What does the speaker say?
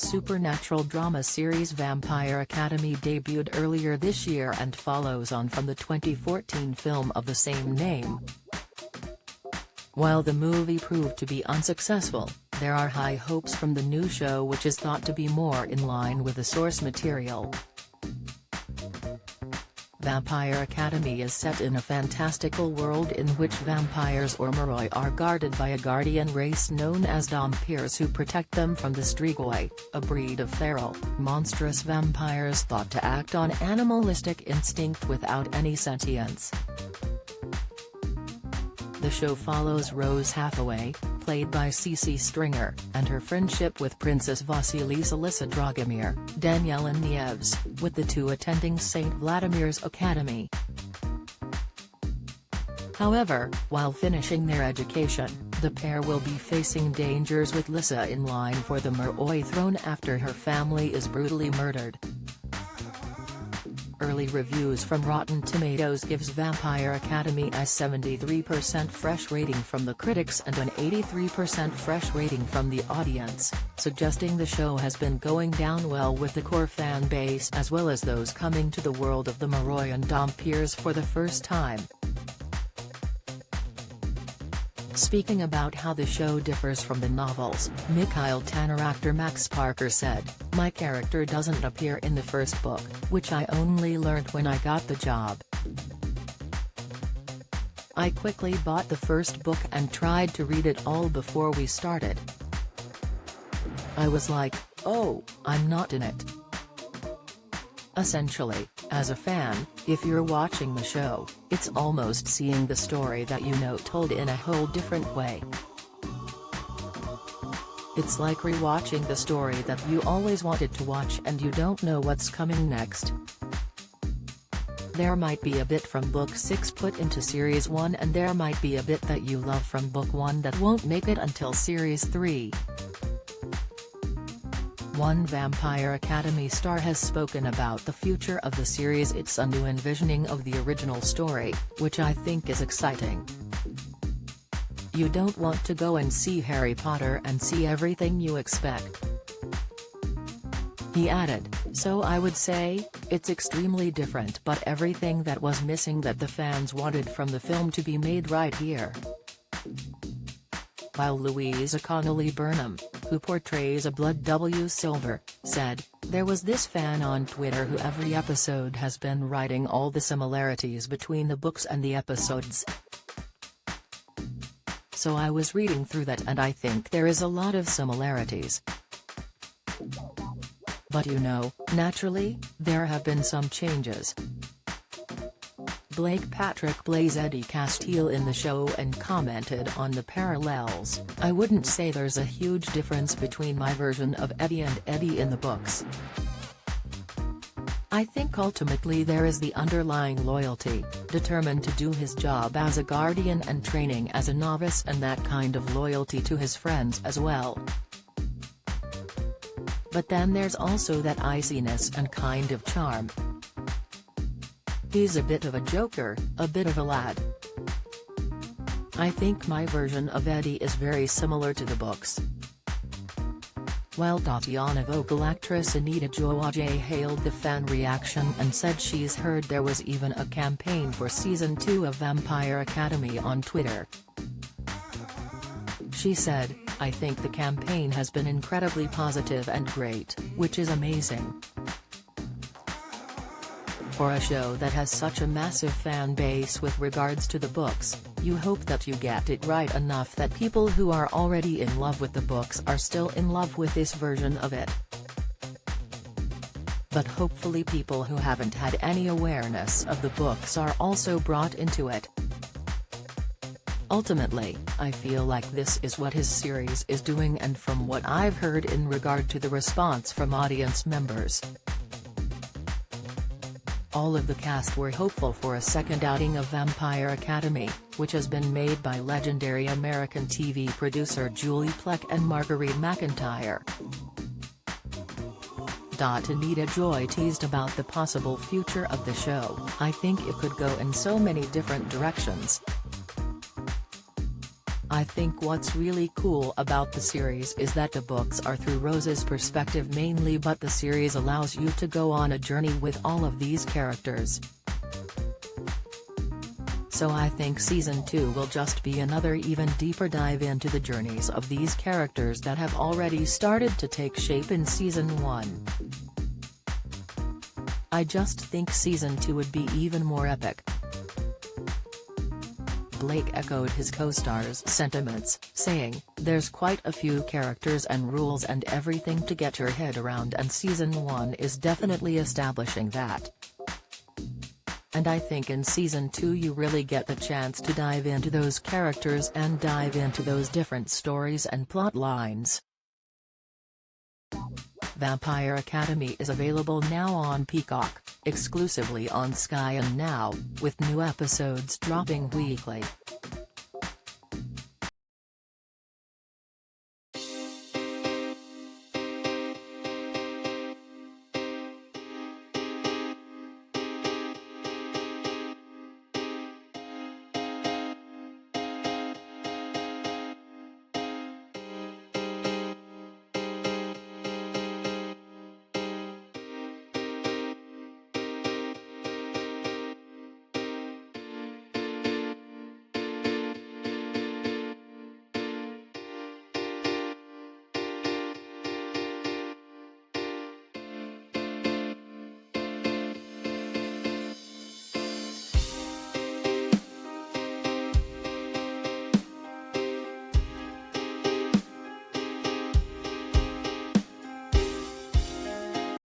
supernatural drama series Vampire Academy debuted earlier this year and follows on from the 2014 film of the same name. While the movie proved to be unsuccessful, there are high hopes from the new show, which is thought to be more in line with the source material. Vampire Academy is set in a fantastical world in which vampires or Moroi are guarded by a guardian race known as Dhompirs who protect them from the Strigoi, a breed of feral, monstrous vampires thought to act on animalistic instinct without any sentience. The show follows Rose Hathaway, played by Cece Stringer, and her friendship with Princess Vasilisa Lisa Dragomir, Danielle and Nieves, with the two attending St. Vladimir's Academy. However, while finishing their education, the pair will be facing dangers with Lisa in line for the Moroi throne after her family is brutally murdered. Early reviews from Rotten Tomatoes gives Vampire Academy a 73% fresh rating from the critics and an 83% fresh rating from the audience, suggesting the show has been going down well with the core fan base as well as those coming to the world of the Moroi and Dhompirs for the first time. Speaking about how the show differs from the novels, Mikhail Tanner actor Max Parker said, "My character doesn't appear in the first book, which I only learned when I got the job. I quickly bought the first book and tried to read it all before we started. I was like, oh, I'm not in it." Essentially, as a fan, if you're watching the show, it's almost seeing the story that you know told in a whole different way. It's like rewatching the story that you always wanted to watch and you don't know what's coming next. There might be a bit from Book 6 put into Series 1 and there might be a bit that you love from Book 1 that won't make it until Series 3. One Vampire Academy star has spoken about the future of the series. It's a new envisioning of the original story, which I think is exciting. You don't want to go and see Harry Potter and see everything you expect. He added, so I would say, it's extremely different but everything that was missing that the fans wanted from the film to be made right here. While Louisa Connolly Burnham, who portrays a Blood W. Silver, said, there was this fan on Twitter who every episode has been writing all the similarities between the books and the episodes. So I was reading through that and I think there is a lot of similarities. But you know, naturally, there have been some changes. Blake Patrick plays Eddie Castile in the show and commented on the parallels. I wouldn't say there's a huge difference between my version of Eddie and Eddie in the books. I think ultimately there is the underlying loyalty, determined to do his job as a guardian and training as a novice and that kind of loyalty to his friends as well. But then there's also that iciness and kind of charm. He's a bit of a joker, a bit of a lad. I think my version of Eddie is very similar to the books. While Tatiana vocal actress Anita Joajay hailed the fan reaction and said she's heard there was even a campaign for Season 2 of Vampire Academy on Twitter. She said, I think the campaign has been incredibly positive and great, which is amazing. For a show that has such a massive fan base with regards to the books, you hope that you get it right enough that people who are already in love with the books are still in love with this version of it. But hopefully people who haven't had any awareness of the books are also brought into it. Ultimately, I feel like this is what his series is doing, and from what I've heard in regard to the response from audience members, all of the cast were hopeful for a second outing of Vampire Academy, which has been made by legendary American TV producer Julie Plec and Marguerite McIntyre. Anita Joy teased about the possible future of the show. I think it could go in so many different directions. I think what's really cool about the series is that the books are through Rose's perspective mainly, but the series allows you to go on a journey with all of these characters. So I think Season 2 will just be another even deeper dive into the journeys of these characters that have already started to take shape in Season 1. I just think Season 2 would be even more epic. Blake echoed his co-star's sentiments, saying, "There's quite a few characters and rules and everything to get your head around, and Season 1 is definitely establishing that. And I think in Season 2 you really get the chance to dive into those characters and dive into those different stories and plot lines." Vampire Academy is available now on Peacock, exclusively on Sky and Now, with new episodes dropping weekly.